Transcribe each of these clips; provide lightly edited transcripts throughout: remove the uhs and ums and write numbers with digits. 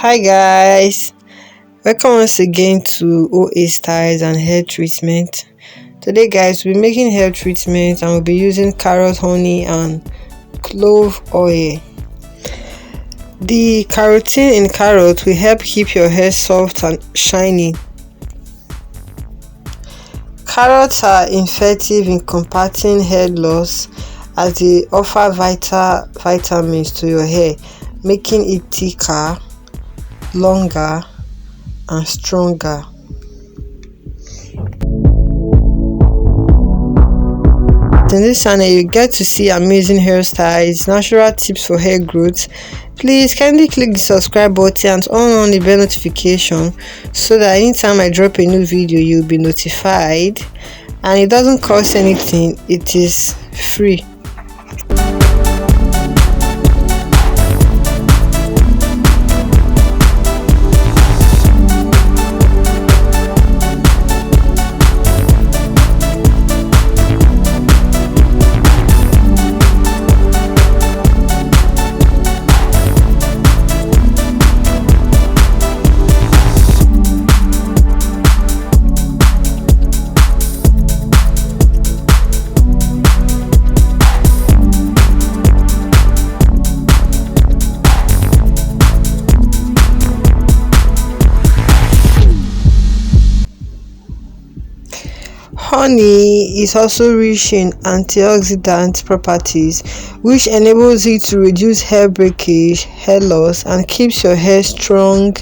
Hi guys, welcome once again to OA styles and hair treatment. Today guys, we'll be making hair treatment and we'll be using carrot honey and clove oil. The carotene in carrot will help keep your hair soft and shiny. Carrots are effective in combating hair loss as they offer vitamins to your hair, making it thicker, longer and stronger. In this channel you get to see amazing hairstyles, natural tips for hair growth. Please kindly click the subscribe button and turn on the bell notification so that anytime I drop a new video you'll be notified, and it doesn't cost anything, it is free. Honey is also rich in antioxidant properties, which enables it to reduce hair breakage, hair loss, and keeps your hair strong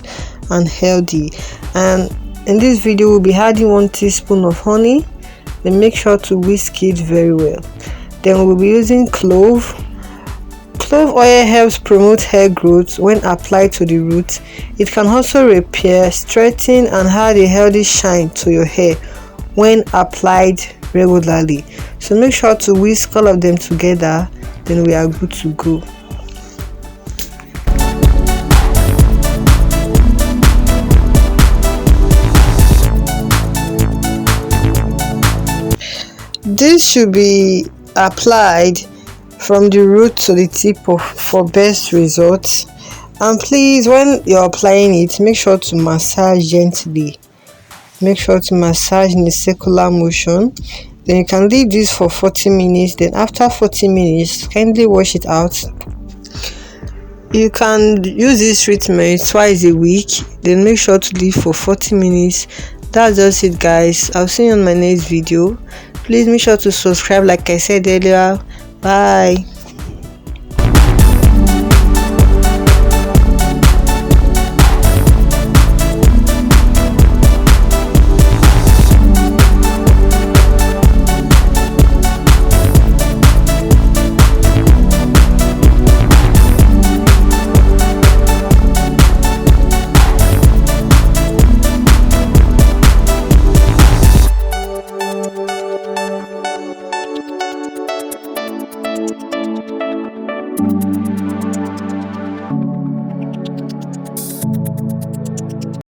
and healthy. And in this video, we'll be adding 1 teaspoon of honey. Then make sure to whisk it very well. Then we'll be using clove. Clove oil helps promote hair growth when applied to the root. It can also repair, strengthen, and add a healthy shine to your hair when applied regularly. So make sure to whisk all of them together, then we are good to go. This should be applied from the root to the tip for best results. And please, when you're applying it, make sure to massage gently. Make sure to massage in a circular motion. Then you can leave this for 40 minutes. Then after 40 minutes, kindly wash it out. You can use this treatment twice a week. Then make sure to leave for 40 minutes. That's just it guys. I'll see you on my next video. Please make sure to subscribe like I said earlier. Bye.